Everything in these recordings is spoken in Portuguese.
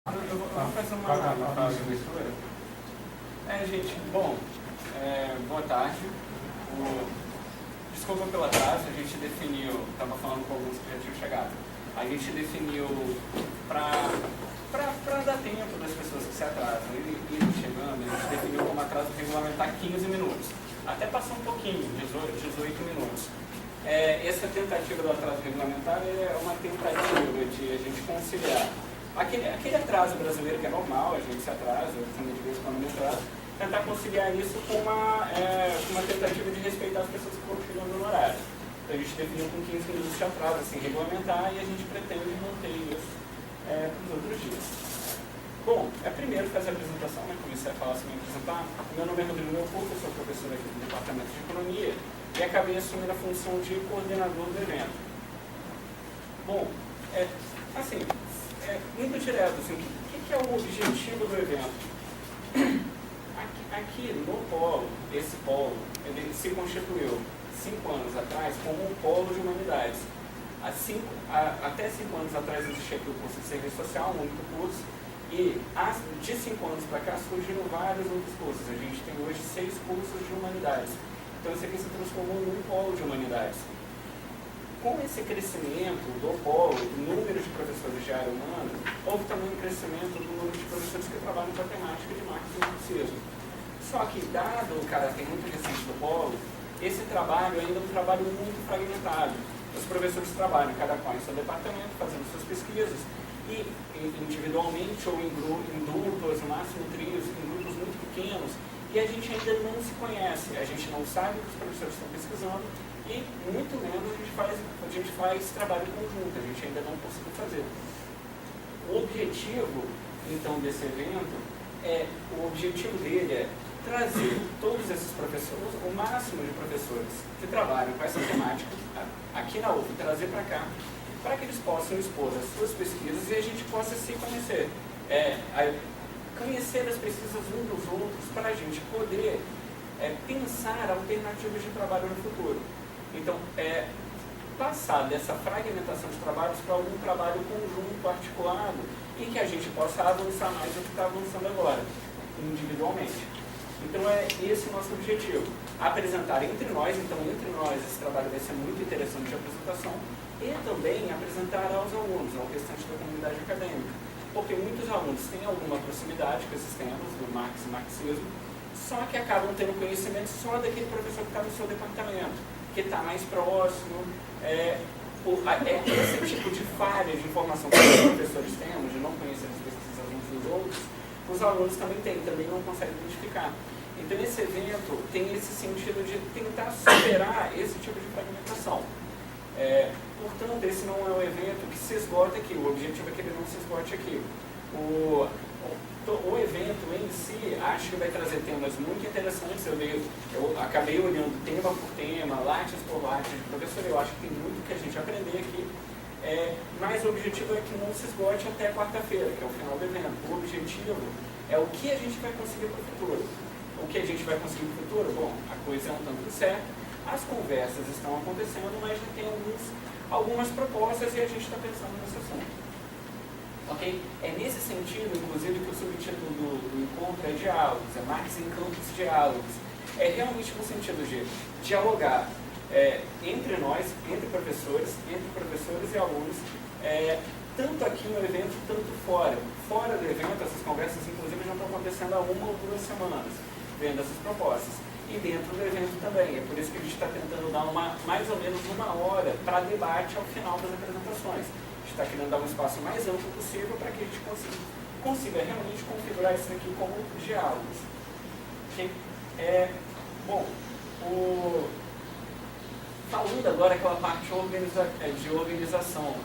Eu vou fazer uma mistura. Gente, bom, boa tarde. Desculpa pelo atraso, a gente definiu, estava falando com alguns que já tinham chegado, a gente definiu para dar tempo das pessoas que se atrasam e irem chegando, a gente definiu como atraso regulamentar 15 minutos. Até passou um pouquinho, 18 minutos. Essa tentativa do atraso regulamentar é uma tentativa de a gente conciliar aquele atraso brasileiro que é normal, a gente se atrasa, também de vez em quando me atrasa, tentar conciliar isso com uma tentativa de respeitar as pessoas que estão chegando no horário. Então a gente definiu com 15 minutos de atraso, assim, regulamentar, e a gente pretende manter isso para os outros dias. Bom, primeiro fazer a apresentação, comecei a falar assim, me apresentar. Meu nome é Rodrigo Melcurto, eu sou professor aqui do Departamento de Economia e acabei assumindo a função de coordenador do evento. Bom, assim, muito direto, assim, o que é o objetivo do evento? Aqui no polo, esse polo, ele se constituiu 5 anos atrás como um polo de humanidades. Até 5 anos atrás existia aqui o curso de serviço social, um único curso, e de 5 anos para cá surgiram vários outros cursos. A gente tem hoje 6 cursos de humanidades. Então isso aqui se transformou num polo de humanidades. Com esse crescimento do polo, do número de professores de área humana, houve também um crescimento do número de professores que trabalham com a temática de marketing e marxismo. Só que, dado o caráter muito recente do polo, esse trabalho ainda é um trabalho muito fragmentado. Os professores trabalham, cada qual em seu departamento, fazendo suas pesquisas, e individualmente ou em duplas, no máximo trios, em grupos muito pequenos, e a gente ainda não se conhece, a gente não sabe o que os professores estão pesquisando, e muito menos a gente faz trabalho conjunto, a gente ainda não conseguiu fazer. O objetivo, então, desse evento, o objetivo dele é trazer todos esses professores, o máximo de professores que trabalham com essa temática, aqui na UF, trazer para cá, para que eles possam expor as suas pesquisas e a gente possa se conhecer. Conhecer as pesquisas uns dos outros, para a gente poder pensar alternativas de trabalho no futuro. Então, passar dessa fragmentação de trabalhos para algum trabalho conjunto, articulado, e que a gente possa avançar mais do que está avançando agora, individualmente. Então, esse o nosso objetivo. Apresentar entre nós, esse trabalho vai ser muito interessante de apresentação, e também apresentar aos alunos, ao restante da comunidade acadêmica. Porque muitos alunos têm alguma proximidade com esses temas do Marx e marxismo, só que acabam tendo conhecimento só daquele professor que está no seu departamento, que está mais próximo. Esse tipo de falha de informação que os professores temos, de não conhecer as pesquisas uns dos outros, os alunos também não conseguem identificar. Então esse evento tem esse sentido de tentar superar esse tipo de fragmentação. Portanto, esse não é um evento que se esgota aqui, o objetivo é que ele não se esgote aqui. O evento em si, acho que vai trazer temas muito interessantes. Eu acabei olhando tema por tema, látis por látis de professor, eu acho que tem muito que a gente aprender aqui. Mas o objetivo é que não se esgote até quarta-feira, que é o final do evento. O objetivo é o que a gente vai conseguir para o futuro. O que a gente vai conseguir para o futuro? Bom, a coisa é um tanto certa, as conversas estão acontecendo, mas já tem algumas propostas e a gente está pensando nesse assunto. Ok? É nesse sentido, inclusive, que o subtítulo do encontro é Diálogos, Marx em Campos Diálogos. É realmente no sentido de dialogar entre nós, entre professores e alunos, tanto aqui no evento, tanto fora. Fora do evento, essas conversas, inclusive, já estão acontecendo há 1 ou 2 semanas, vendo essas propostas. E dentro do evento também. É por isso que a gente está tentando dar mais ou menos 1 hora para debate ao final das apresentações. A gente está querendo dar um espaço mais amplo possível para que a gente consiga realmente configurar isso aqui como diálogos. Okay? Bom, falando agora aquela parte de organização.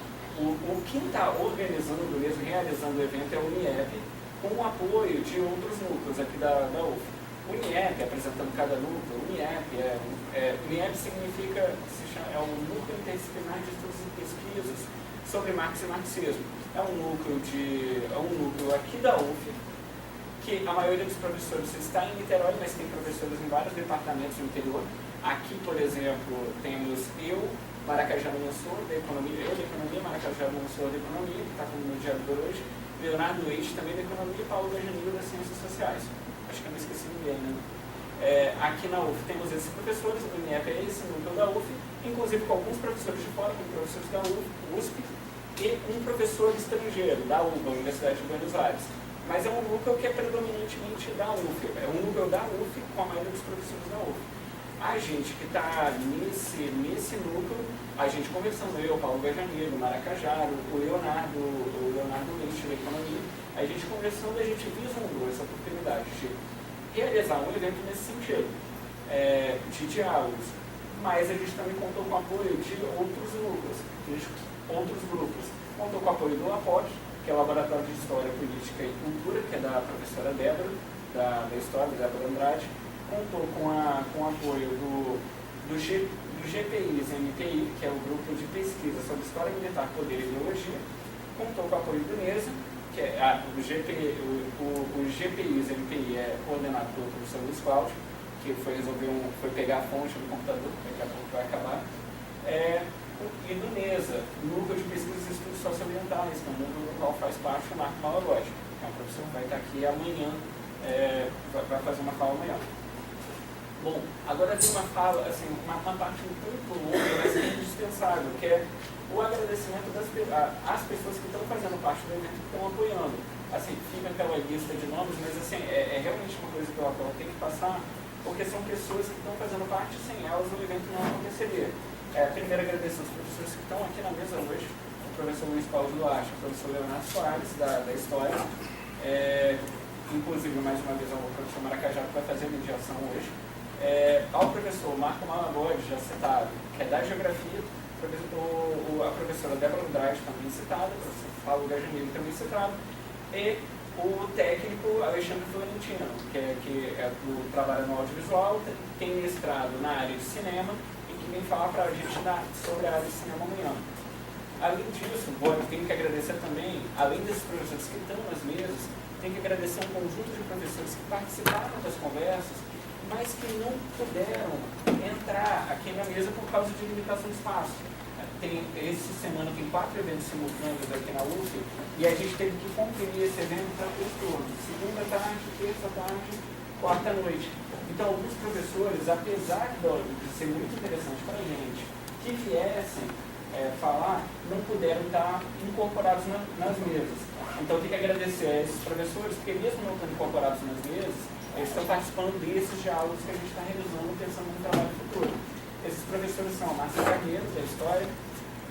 Quem está organizando mesmo, realizando o evento é o UNIEP, com o apoio de outros núcleos aqui da UF. O UNIEP, apresentando cada núcleo, UNIEP significa, é um núcleo interdisciplinar de estudos e pesquisas sobre Marx e marxismo. É um núcleo aqui da UF, que a maioria dos professores está em Niterói, mas tem professores em vários departamentos do interior. Aqui, por exemplo, temos Maracajá Mansur, da Economia, Maracajá Mansur, da Economia, que está como mediador hoje, Leonardo Leite, também da Economia, e Paulo Gajanilo, das Ciências Sociais. Acho que eu não esqueci ninguém, né? Aqui na UF temos esses professores, o INEP é esse núcleo da UF, inclusive com alguns professores de fora, como professores da USP, e um professor estrangeiro, da UBA, Universidade de Buenos Aires. Mas é um núcleo que é predominantemente da UF, é um núcleo da UF com a maioria dos professores da UF. A gente que está nesse núcleo, a gente conversando, eu, Paulo Gajanilo, Maracajaro, o Leonardo Leite da Economia, a gente conversando, a gente vislumbrou essa oportunidade de realizar um evento nesse sentido, de diálogos, mas a gente também contou com o apoio de outros núcleos, outros grupos. Contou com o apoio do APOC, que é o Laboratório de História, Política e Cultura, que é da professora Débora, da História, Débora Andrade. Contou com o apoio do GPIs MPI, que é o Grupo de Pesquisa sobre História Militar, Poder e Ideologia. Contou com o apoio do NESA, que é o GPIs MPI é coordenado pelo professor Luiz Cláudio, que foi pegar a fonte do computador, daqui a pouco vai acabar. E do NESA, Núcleo de Pesquisas e Estudos Socioambientais, que é um núcleo do qual faz parte o Marco Malagotti, que é um professor que vai estar aqui amanhã, vai fazer uma fala amanhã. Bom, agora tem uma fala, assim, uma parte um pouco longa, mas é indispensável, que é o agradecimento às pessoas que estão fazendo parte do evento, que estão apoiando. Assim, fica aquela lista de nomes, mas assim, é realmente uma coisa que eu tem que passar, porque são pessoas que estão fazendo parte, sem elas o evento não aconteceria. Primeiro agradecer aos professores que estão aqui na mesa hoje, o professor Luiz Paulo Duarte, o professor Leonardo Soares, da História, inclusive, mais uma vez, ao professor Maracajá, que vai fazer a mediação hoje, ao professor Marco Malagode, já citado, que é da Geografia, a professora Débora Andrade, também citada, o professor Paulo Gajanilo, também citado, e o técnico Alexandre Florentino, que trabalha no audiovisual, tem mestrado na área de cinema, e que vem falar para a gente sobre a área de cinema amanhã. Além disso, tenho que agradecer também, além desses professores que estão nas mesas, tenho que agradecer um conjunto de professores que participaram das conversas, mas que não puderam entrar aqui na mesa por causa de limitação de espaço. Essa semana tem 4 eventos simultâneos aqui na UF, e a gente teve que comprimir esse evento para 3 turnos, segunda tarde, terça tarde, quarta noite. Então, alguns professores, apesar de ser muito interessante para a gente, que viessem falar, não puderam estar incorporados nas mesas. Então, eu tenho que agradecer a esses professores, porque mesmo não estando incorporados nas mesas, eles estão participando desses diálogos que a gente está realizando, pensando no trabalho futuro. Esses professores são Márcia Carneiro, da História,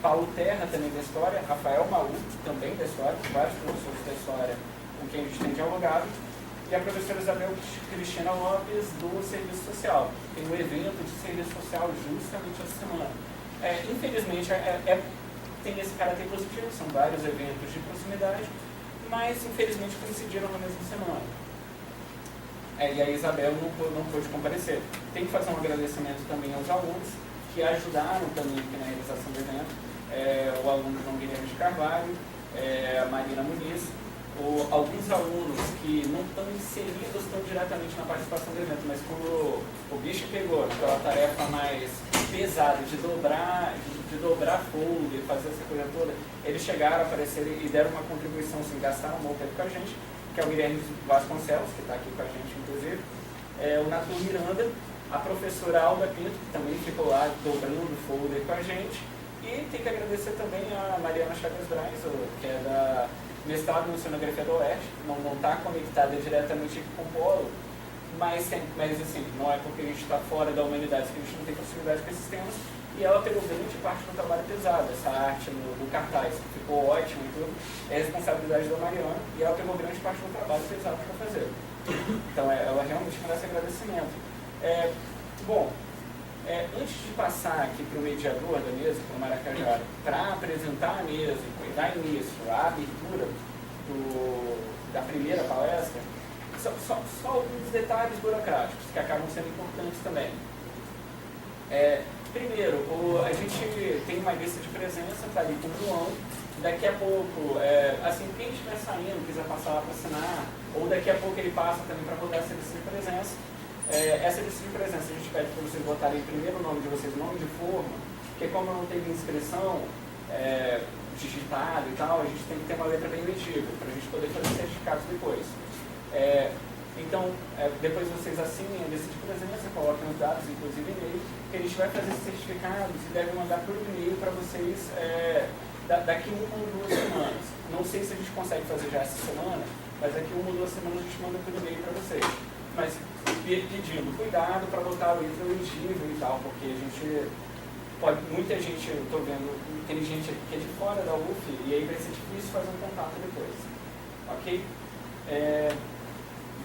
Paulo Terra, também da História, Rafael Maú, também da História, vários professores da História com quem a gente tem dialogado, e a professora Isabel Cristina Lopes, do Serviço Social. Tem um evento de Serviço Social justamente essa semana. Infelizmente, tem esse caráter positivo, são vários eventos de proximidade, mas infelizmente coincidiram na mesma semana. E a Isabel não pôde comparecer. Tem que fazer um agradecimento também aos alunos que ajudaram também aqui na realização do evento. O aluno João Guilherme de Carvalho, a Marina Muniz, alguns alunos que não estão inseridos tão diretamente na participação do evento, mas quando o bicho pegou aquela tarefa mais pesada de dobrar folder, fazer essa coisa toda, eles chegaram, apareceram e deram uma contribuição, assim, gastaram um bom tempo com a gente, que é o Guilherme Vasconcelos, que está aqui com a gente, inclusive, o Natur Miranda, a professora Alda Pinto, que também ficou lá dobrando o folder com a gente, e tem que agradecer também a Mariana Chagas Braz, que é da mestrado em Oceanografia do Oeste, não está conectada diretamente com o Polo, mas assim, não é porque a gente está fora da humanidade que a gente não tem proximidade com esses temas, e ela pegou grande parte do trabalho pesado, essa arte do cartaz, que ficou ótimo e tudo, é responsabilidade da Mariana, e ela pegou grande parte do trabalho pesado para fazer. Então ela realmente merece agradecimento. Antes de passar aqui para o mediador da mesa, para o Maracajá, para apresentar a mesa e dar início à abertura da primeira palestra, só alguns detalhes burocráticos que acabam sendo importantes também. Primeiro, a gente tem uma lista de presença, está ali com o João. Daqui a pouco, quem estiver saindo, quiser passar lá para assinar, ou daqui a pouco ele passa também para rodar essa lista de presença. Essa lista de presença a gente pede para vocês botarem primeiro o nome de vocês, nome de forma, porque como não teve inscrição, digitado e tal, a gente tem que ter uma letra bem legível, para a gente poder fazer certificados depois. Então, depois vocês assinem esse de presença, coloquem os dados, inclusive e-mail, que a gente vai fazer esses certificados e deve mandar por e-mail para vocês daqui 1 ou 2 semanas. Não sei se a gente consegue fazer já essa semana, mas daqui 1 ou 2 semanas a gente manda por e-mail para vocês. Mas pedindo cuidado para botar o letra legível e tal, porque a gente muita gente, eu estou vendo, tem gente que é de fora da UF, e aí vai ser difícil fazer um contato depois. Ok?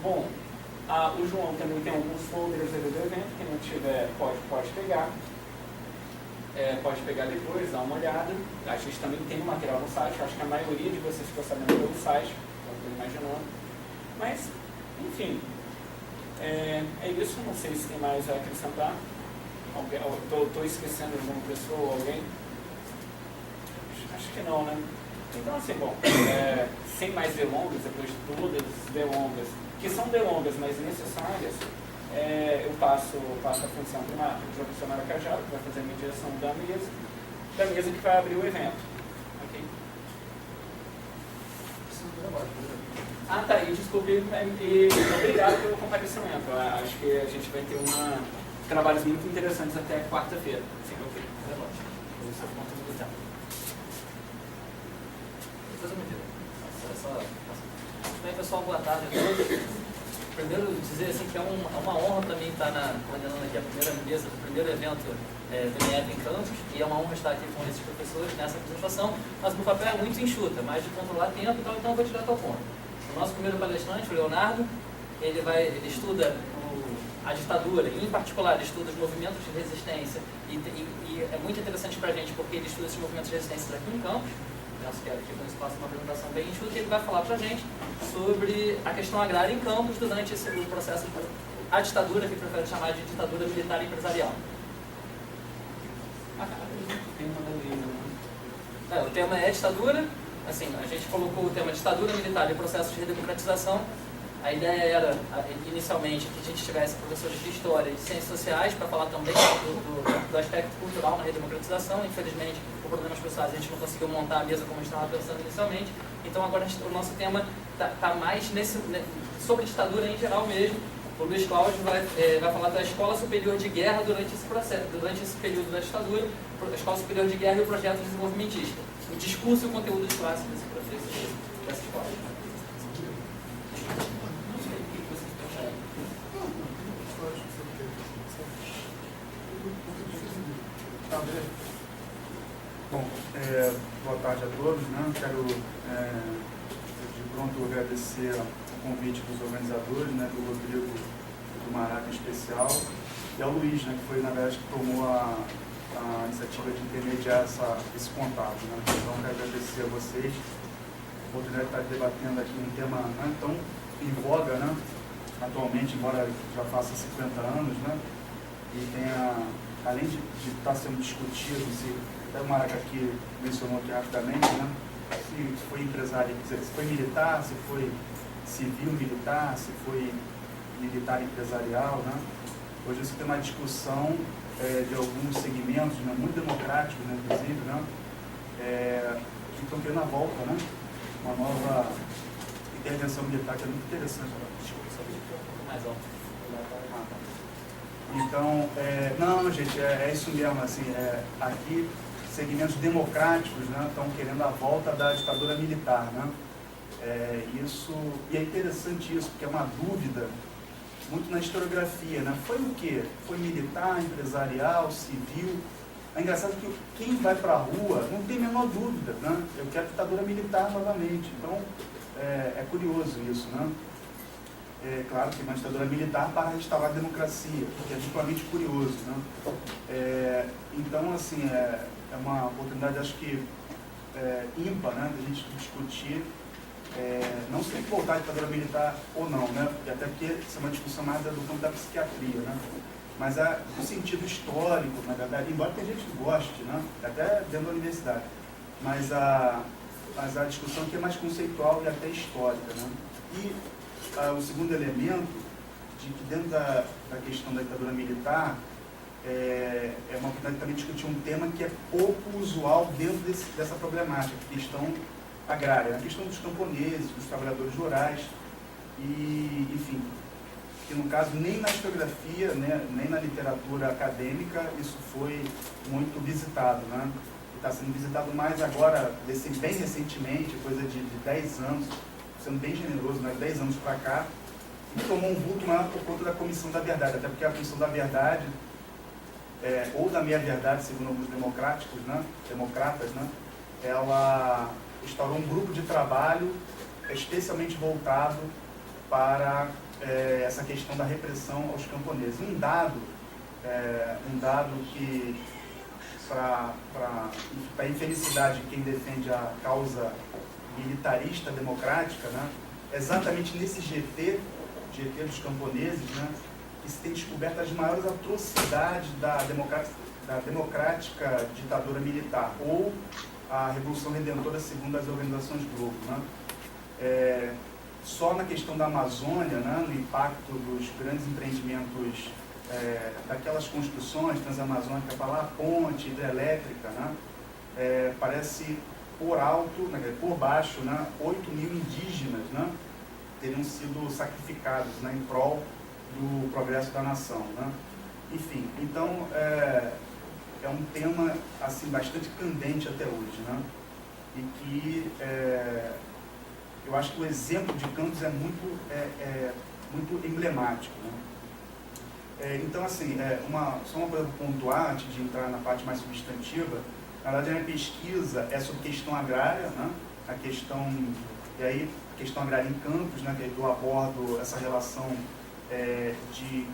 Bom, o João também tem alguns folders do evento, quem não tiver pode pegar. Pode pegar depois, dar uma olhada. A gente também tem um material no site, acho que a maioria de vocês ficou sabendo pelo site, como eu estou imaginando. Mas, enfim, é isso, não sei se tem mais a acrescentar. Estou esquecendo de alguma pessoa ou alguém? Acho que não, né? Então, assim, bom, sem mais delongas, depois de todas as delongas, que são delongas, mas necessárias, eu passo a função para o professor Maracajá, que vai fazer a mediação da mesa que vai abrir o evento. Ok? Tá, e desculpe, e obrigado pelo comparecimento. Acho que a gente vai ter trabalhos muito interessantes até quarta-feira. Sim, ok. Bem, pessoal, boa tarde a todos. Primeiro, dizer assim, que é uma honra para mim estar coordenando aqui a primeira mesa do primeiro evento do MEF em Campos, e é uma honra estar aqui com esses professores nessa apresentação, mas o meu papel é muito enxuta, mais de controlar tempo, então eu vou direto ao ponto. O nosso primeiro palestrante, o Leonardo, ele estuda a ditadura, e em particular ele estuda os movimentos de resistência, e é muito interessante para a gente porque ele estuda esses movimentos de resistência aqui em Campos. Penso que aqui no espaço uma apresentação bem enxuta, e ele vai falar para a gente sobre a questão agrária em Campos durante o processo, a ditadura, que prefere chamar de ditadura militar e empresarial. O tema é ditadura, assim, a gente colocou o tema ditadura militar e processo de redemocratização. A ideia era, inicialmente, que a gente tivesse professores de História e de Ciências Sociais para falar também do aspecto cultural na redemocratização. Infelizmente, por problemas pessoais, a gente não conseguiu montar a mesa como a gente estava pensando inicialmente. Então, agora o nosso tema está mais sobre ditadura em geral mesmo. O Luiz Cláudio vai falar da Escola Superior de Guerra durante esse processo, durante esse período da ditadura, a Escola Superior de Guerra e o projeto desenvolvimentista. O discurso e o conteúdo de classe desse professor, dessa escola. Bom, boa tarde a todos, né? Quero de pronto agradecer o convite dos organizadores, né? Do Rodrigo e do Maraca em especial, e ao Luiz, né? Que foi, na verdade, que tomou a iniciativa de intermediar esse contato, né? Então, quero agradecer a vocês a oportunidade de estar debatendo aqui um tema, né, tão em voga, né? Atualmente, embora já faça 50 anos, né? E tenha, além de estar sendo discutido, até o Maraca aqui mencionou aqui rapidamente, né? Se foi empresário, se foi militar, se foi civil militar, se foi militar empresarial, né? Hoje você tem uma discussão de alguns segmentos, né, muito democráticos, né, inclusive, né? Que estão tendo a volta, né? Uma nova intervenção militar que é muito interessante. Mais alto. Então, não, gente, é isso mesmo, assim, aqui segmentos democráticos, né, estão querendo a volta da ditadura militar, né? E é interessante isso, porque é uma dúvida muito na historiografia, né? Foi o quê? Foi militar, empresarial, civil? É engraçado que quem vai para a rua não tem a menor dúvida, né? Eu quero ditadura militar novamente. Então, é curioso isso, né? Claro que uma ditadura militar para restaurar a democracia, que é duplamente curioso, né? Então, assim, é uma oportunidade, acho que ímpar, né, da gente discutir, não se tem que voltar à ditadura militar ou não, né? Até porque isso é uma discussão mais do campo da psiquiatria, né? Mas no sentido histórico, na verdade, embora tem gente que goste, né? Até dentro da universidade, mas a discussão aqui é mais conceitual e até histórica, né? E o segundo elemento, de que dentro da questão da ditadura militar, uma oportunidade de também discutir um tema que é pouco usual dentro dessa problemática, a questão agrária, a questão dos camponeses, dos trabalhadores rurais, e, enfim, que no caso nem na historiografia, né, nem na literatura acadêmica isso foi muito visitado, né? Está sendo visitado mais agora, bem recentemente, coisa de 10 anos, sendo bem generoso, né, 10 anos para cá, e tomou um vulto maior por conta da Comissão da Verdade, até porque a Comissão da Verdade, ou da meia-verdade, segundo alguns democratas, né, ela instaurou um grupo de trabalho especialmente voltado para essa questão da repressão aos camponeses. Um dado que, para a infelicidade de quem defende a causa militarista democrática, né, exatamente nesse GT dos camponeses, né, que se tem descoberto as maiores atrocidades da democrática ditadura militar, ou a Revolução Redentora segundo as organizações Globo, né. Só na questão da Amazônia, né, no impacto dos grandes empreendimentos, daquelas construções transamazônicas para lá, ponte, hidrelétrica, né, parece por alto, né, por baixo, né, 8 mil indígenas, né, teriam sido sacrificados, né, em prol do progresso da nação, né. Enfim, então é um tema assim, bastante candente até hoje, né, e que eu acho que o exemplo de Campos é muito emblemático, né? Então, assim, só uma coisa para pontuar, antes de entrar na parte mais substantiva, na verdade a minha pesquisa é sobre questão agrária, né? A questão agrária em Campos, né? Que eu abordo essa relação de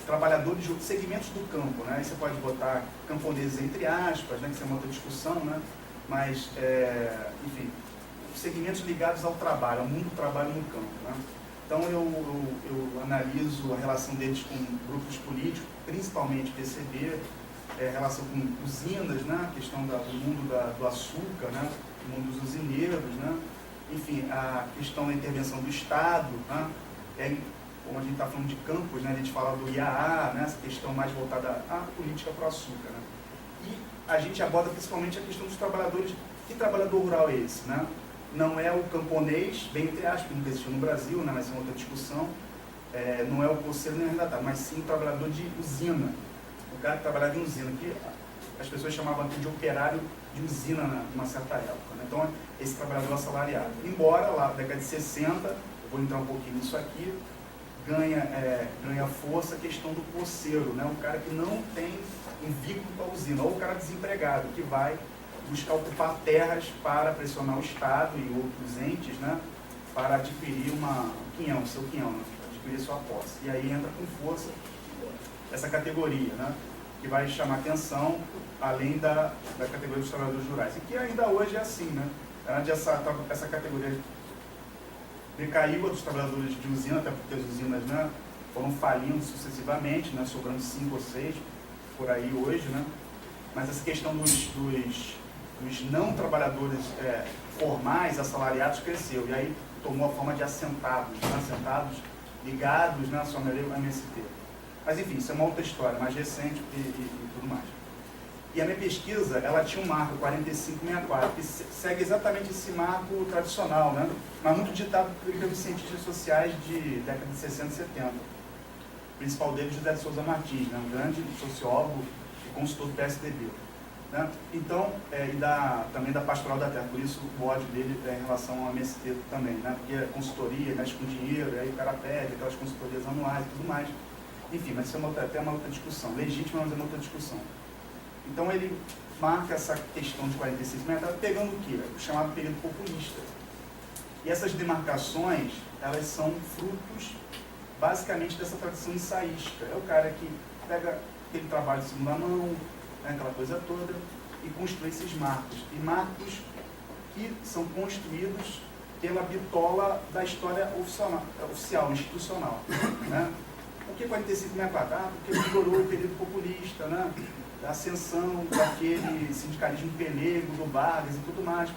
trabalhadores de segmentos do campo, né? Aí você pode botar camponeses entre aspas, né? Que isso é uma outra discussão, né? Mas, enfim, segmentos ligados ao trabalho, ao mundo do trabalho no campo, né? Então eu analiso a relação deles com grupos políticos, principalmente PCB, relação com usinas, né? A questão do mundo do açúcar, né? O mundo dos usineiros, né? Enfim, a questão da intervenção do Estado, né? Como a gente está falando de Campos, né? A gente fala do IAA, né? Essa questão mais voltada à política para o açúcar, né? E a gente aborda principalmente a questão dos trabalhadores. Que trabalhador rural é esse, né? Não é o camponês, bem entre aspas, que nunca existiu no Brasil, né, mas é uma outra discussão, não é o poceiro nem o arrendatário, mas sim o trabalhador de usina, o cara que trabalhava em usina, que as pessoas chamavam aqui de operário de usina numa certa época, né? Então, esse trabalhador assalariado. Embora lá na década de 60, eu vou entrar um pouquinho nisso aqui, ganha força a questão do poceiro, né? O cara que não tem um vínculo com a usina, ou o cara desempregado, que vai buscar ocupar terras para pressionar o Estado e outros entes, né, para adquirir seu quinhão, né, adquirir sua posse. E aí entra com força essa categoria, né, que vai chamar atenção, além da categoria dos trabalhadores rurais. E que ainda hoje é assim, né, essa categoria decaiu a dos trabalhadores de usina, até porque as usinas, né, foram falindo sucessivamente, né, sobrando 5 ou 6 por aí hoje, né, mas essa questão dos não trabalhadores formais, assalariados, cresceu. E aí tomou a forma de assentados, né? Assentados ligados, né, à sua maioria, ao MST. Mas enfim, isso é uma outra história, mais recente e tudo mais. E a minha pesquisa, ela tinha um marco 4564, que segue exatamente esse marco tradicional, né? Mas muito ditado pelos cientistas sociais de década de 60 e 70. O principal deles, José de Souza Martins, né? Um grande sociólogo e consultor do PSDB. Né? Então, também da Pastoral da Terra, por isso o ódio dele em relação ao MST também, né? Porque é consultoria, mexe com dinheiro, aí o cara pede aquelas consultorias anuais e tudo mais. Enfim, mas isso é até uma outra discussão, legítima, mas é uma outra discussão. Então ele marca essa questão de 45 metros, pegando o quê? O chamado período populista. E essas demarcações, elas são frutos, basicamente, dessa tradição ensaística. É o cara que pega aquele trabalho de segunda mão, aquela coisa toda, e construir esses marcos. E marcos que são construídos pela bitola da história oficial, institucional. Né? Por que 4564? Porque vigorou o período populista, né? Da ascensão daquele sindicalismo pelego, do Vargas e tudo mais.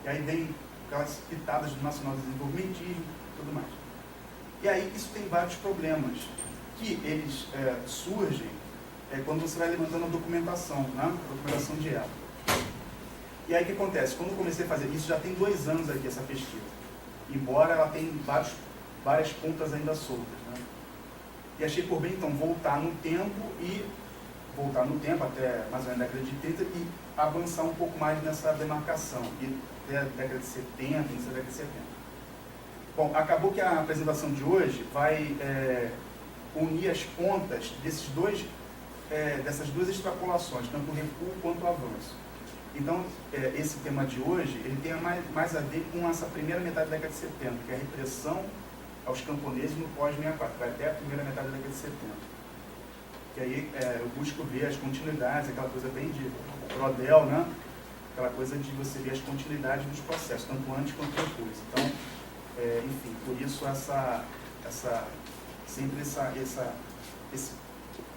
E aí vem aquelas pitadas do nacional-desenvolvimentismo e tudo mais. E aí isso tem vários problemas. que eles surgem quando você vai levantando a documentação, né? A documentação de época. E aí o que acontece? Quando eu comecei a fazer isso, já tem 2 anos aqui essa pesquisa, embora ela tenha várias pontas ainda soltas, né? E achei por bem, então, voltar no tempo até mais ou menos a década de 30 e avançar um pouco mais nessa demarcação, e até a década de 70, início da década de 70. Bom, acabou que a apresentação de hoje vai unir as pontas dessas duas extrapolações, tanto o recuo quanto o avanço. Então, esse tema de hoje, ele tem mais a ver com essa primeira metade da década de 70, que é a repressão aos camponeses no pós-64, vai até a primeira metade da década de 70. Que aí eu busco ver as continuidades, aquela coisa bem de Brodel, né? Aquela coisa de você ver as continuidades dos processos, tanto antes quanto depois. Então, enfim, por isso sempre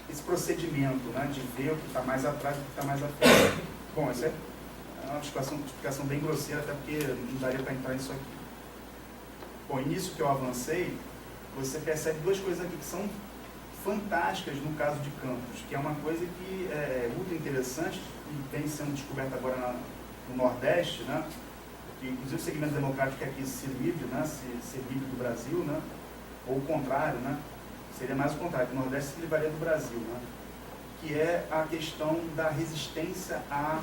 esse procedimento, né, de ver o que está mais atrás e o que está mais à frente. Bom, essa é uma explicação bem grosseira, até porque não daria para entrar nisso aqui. Bom, e nisso que eu avancei, você percebe 2 coisas aqui que são fantásticas no caso de Campos, que é uma coisa que é muito interessante e vem sendo descoberta agora no Nordeste, né? Que, inclusive, o segmento democrático é aqui ser livre, né? Ser livre do Brasil, né? Ou o contrário, né? Seria mais o contrário, que o Nordeste se livraria do Brasil, né? Que é a questão da resistência à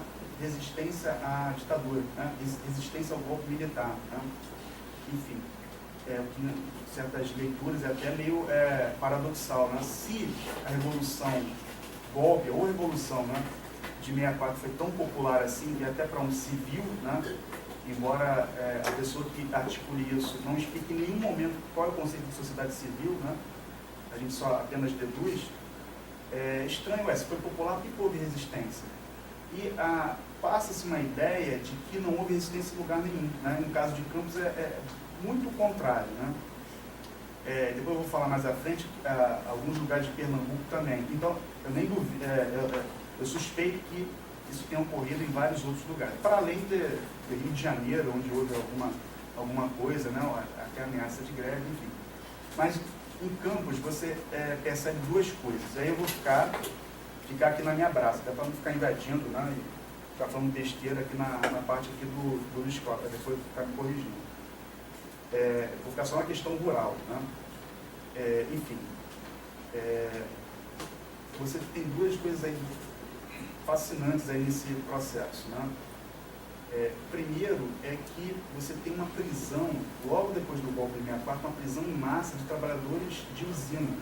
ditadura, né? Resistência ao golpe militar, né? Enfim, certas leituras é até meio paradoxal, né? Se a revolução, golpe ou revolução, né, de 64 foi tão popular assim, e até para um civil, né? Embora a pessoa que articule isso não explique em nenhum momento qual é o conceito de sociedade civil, né? A gente só apenas deduz, estranho se foi popular, por que houve resistência? E passa-se uma ideia de que não houve resistência em lugar nenhum, né? No caso de Campos muito o contrário, né? Depois eu vou falar mais à frente, alguns lugares de Pernambuco também. Então, eu nem duvido, eu suspeito que isso tenha ocorrido em vários outros lugares, para além de Rio de Janeiro, onde houve alguma coisa, né? Até ameaça de greve, enfim. Mas em Campos você percebe 2 coisas. Aí eu vou ficar aqui na minha braça, até para não ficar invadindo, né? E ficar falando besteira aqui na parte aqui do Luiz Costa, depois ficar me corrigindo. Vou ficar só na questão rural, né? Enfim, você tem 2 coisas aí fascinantes aí nesse processo, né? Primeiro é que você tem uma prisão, logo depois do golpe de 64, uma prisão em massa de trabalhadores de usina.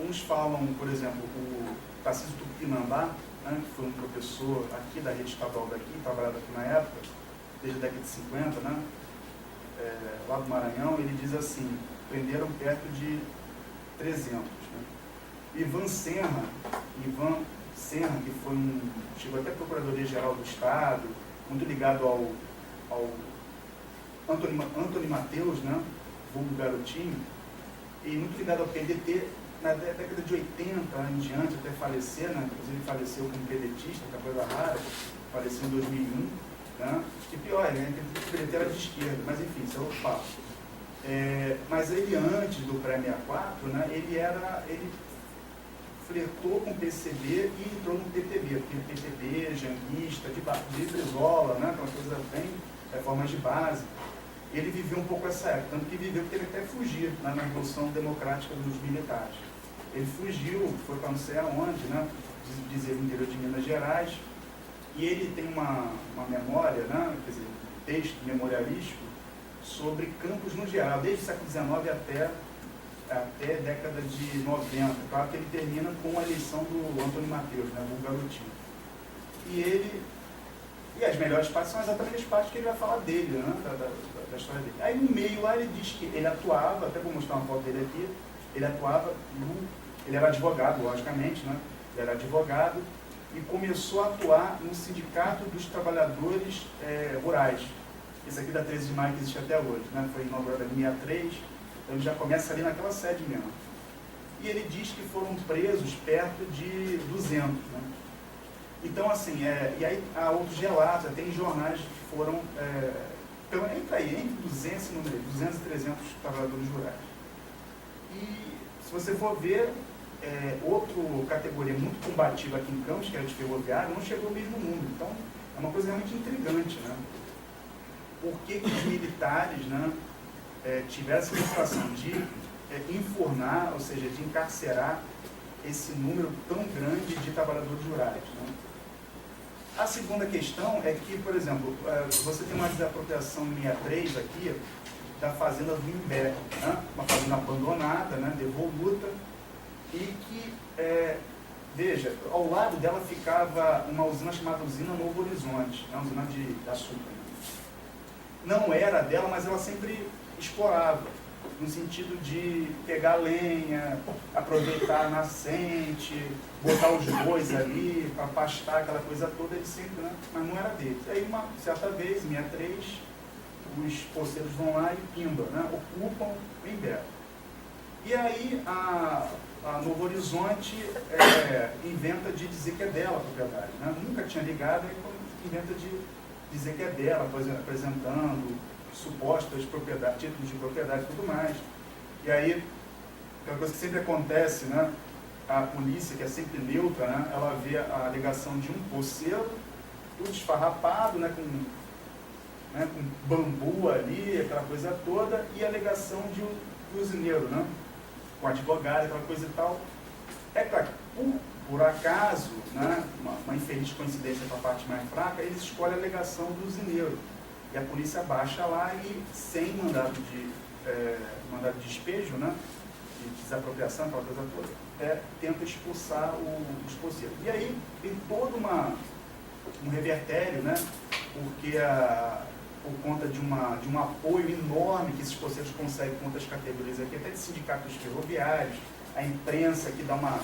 Uns falam, por exemplo, o Tarcísio Tupinambá, né, que foi um professor aqui da rede estadual daqui, trabalhava aqui na época, desde a década de 50, né? Lá do Maranhão, ele diz assim, prenderam perto de 300. Né? Ivan Serra, que chegou até a Procuradoria-Geral do Estado, muito ligado ao Antônio Mateus, né? Vulgo Garotinho, e muito ligado ao PDT, na década de 80 em diante, até falecer, né? Inclusive faleceu como pedetista, que é coisa rara, faleceu em 2001. Né? E pior, né? Que o PDT era de esquerda, mas enfim, isso é outro papo. Mas ele, antes do pré-64, né, ele flertou com o PCB e entrou no PTB, porque o PTB, janguista, de Brizola, né, aquela coisa bem, reformas de base. Ele viveu um pouco essa época, tanto que viveu que teve até fugir, né, na Revolução Democrática dos Militares. Ele fugiu, foi para não sei aonde, né, dizer no interior de Minas Gerais, e ele tem uma memória, né, quer dizer, um texto memorialístico sobre Campos no geral, desde o século XIX até a década de 90. Claro que ele termina com a eleição do Antônio Mateus, né, o Garotinho. E as melhores partes são exatamente as partes que ele vai falar dele, né, da história dele. Aí no meio lá ele diz que ele atuava, até vou mostrar uma foto dele aqui, ele era advogado, logicamente, né, ele era advogado, e começou a atuar no Sindicato dos Trabalhadores Rurais. Esse aqui da 13 de maio que existe até hoje, né? Foi inaugurado em 63, então ele já começa ali naquela sede mesmo. E ele diz que foram presos perto de 200. Né? Então, assim, e aí há outros relatos, tem jornais que foram, entre 200 e 300 trabalhadores rurais. E Se você for ver, outra categoria muito combativa aqui em Campos, que era de ferroviário, não chegou ao mesmo número. Então, é uma coisa realmente intrigante, né? Por que os militares, né, tiveram essa situação de enfornar, ou seja, de encarcerar esse número tão grande de trabalhadores rurais, né? A segunda questão é que, por exemplo, você tem uma desapropriação em 63 aqui, da fazenda do Imbé, né? Uma fazenda abandonada, né? Devoluta, e que, veja, ao lado dela ficava uma usina chamada Usina Novo Horizonte, né? Uma usina de açúcar. Não era dela, mas ela sempre explorava, no sentido de pegar lenha, aproveitar a nascente, botar os bois ali, para pastar, aquela coisa toda, ele sempre, né? Mas não era dele. Aí, uma certa vez, em 63, os poceiros vão lá e pimba, né? Ocupam o Imbé. E aí a Novo Horizonte inventa de dizer que é dela a propriedade, né? Nunca tinha ligado, e inventa de dizer que é dela, apresentando supostas propriedades, títulos de propriedade e tudo mais. E aí, aquela coisa que sempre acontece, né? A polícia, que é sempre neutra, né? Ela vê a alegação de um poceiro, tudo esfarrapado, né? Com bambu ali, aquela coisa toda, e a alegação de um usineiro, né? Com advogado, aquela coisa e tal. É claro que, por acaso, né? Uma infeliz coincidência para a parte mais fraca, eles escolhem a alegação do usineiro. E a polícia baixa lá e, sem mandado de despejo, né? De desapropriação, aquela coisa toda, tenta expulsar os poceiros. E aí tem todo um revertério, né? Porque por conta de um apoio enorme que esses poceiros conseguem com outras categorias aqui, até de sindicatos ferroviários, a imprensa que dá uma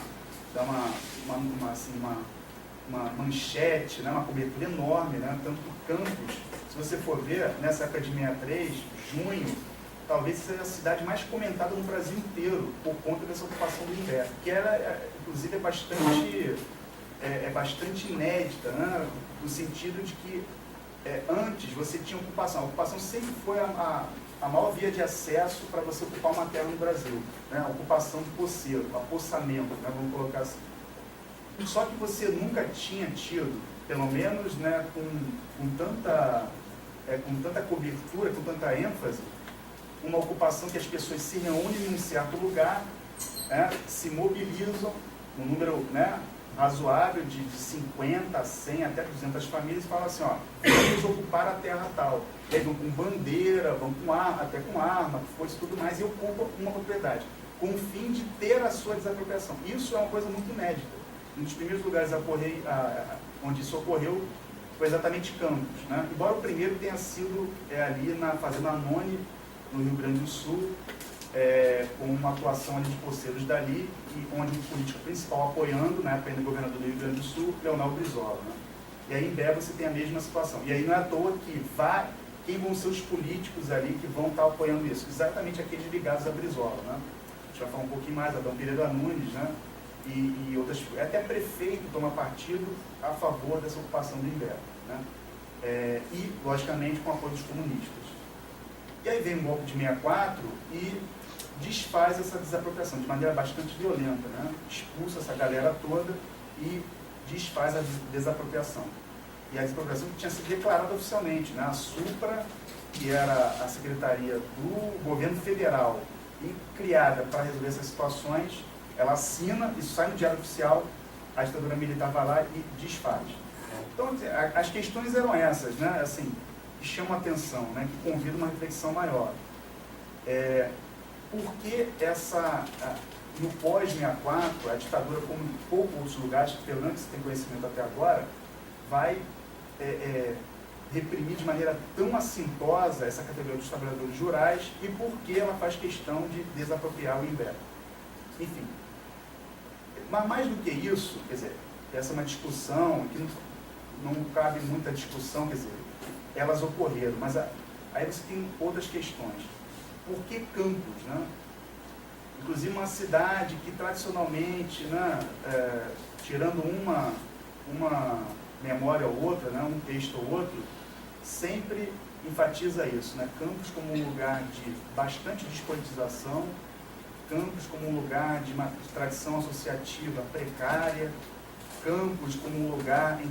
manchete, né, uma cobertura enorme, né, tanto que Campos, se você for ver, nessa época de 63, junho, talvez seja a cidade mais comentada no Brasil inteiro, por conta dessa ocupação do Imbé, que era, inclusive, bastante inédita, né, no sentido de que antes você tinha ocupação. A ocupação sempre foi a maior via de acesso para você ocupar uma terra no Brasil, né? A ocupação do poceiro, apossamento, né? Vamos colocar assim. Só que você nunca tinha tido, pelo menos, né, com tanta cobertura, com tanta ênfase, uma ocupação que as pessoas se reúnem em um certo lugar, né, se mobilizam, um número, né, razoável de 50, 100, até 200 famílias, e falam assim, ó, vamos ocupar a terra tal. E aí vão com bandeira, vão com arma, até com arma, foice e tudo mais, e ocupam uma propriedade, com o fim de ter a sua desapropriação. Isso é uma coisa muito inédita. Um dos primeiros lugares onde isso ocorreu foi exatamente Campos, né? Embora o primeiro tenha sido ali na Fazenda Anone, no Rio Grande do Sul, com uma atuação ali de poceiros dali, e onde o político principal apoiando, na época ainda governador do Rio Grande do Sul, Leonel Brizola, né? E aí em Imbé você tem a mesma situação. E aí não é à toa que quem vão ser os políticos ali que vão estar apoiando isso? Exatamente aqueles ligados a Brizola, né? A gente vai falar um pouquinho mais, Adão Pereira Nunes, né? E outras, até prefeito toma partido a favor dessa ocupação do Imbé, né? E, logicamente, com apoio dos comunistas. E aí vem o golpe de 64 e desfaz essa desapropriação de maneira bastante violenta, né? Expulsa essa galera toda e desfaz a desapropriação. E a desapropriação que tinha sido declarada oficialmente, né? A SUPRA, que era a secretaria do governo federal e criada para resolver essas situações, ela assina, isso sai no Diário Oficial, a ditadura militar vai lá e desfaz. Então, as questões eram essas, né? Assim, que chamam a atenção, né? Que convidam uma reflexão maior. Por que no pós-64, a ditadura, como em poucos outros lugares, que pelo menos você tem conhecimento até agora, vai reprimir de maneira tão assintosa essa categoria dos trabalhadores rurais, e por que ela faz questão de desapropriar o Imbé? Enfim. Mas mais do que isso, quer dizer, essa é uma discussão que não cabe muita discussão, quer dizer, elas ocorreram, mas aí você tem outras questões. Por que Campos, né? Inclusive uma cidade que tradicionalmente, né, tirando uma memória ou outra, né, um texto ou outro, sempre enfatiza isso, né? Campos como um lugar de bastante despolitização, Campos como um lugar de uma tradição associativa precária, Campos como um lugar em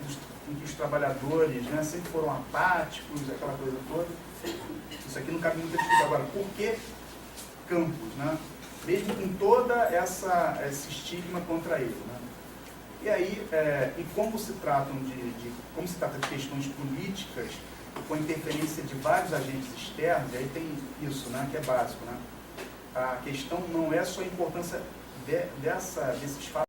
que os trabalhadores, né, sempre foram apáticos, aquela coisa toda. Isso aqui não cabe muito discutir agora. Por que Campos, né? Mesmo com toda esse estigma contra ele, né? E aí, e como se trata de questões políticas, com interferência de vários agentes externos, aí tem isso, né, que é básico, né? A questão não é só a importância desses fatos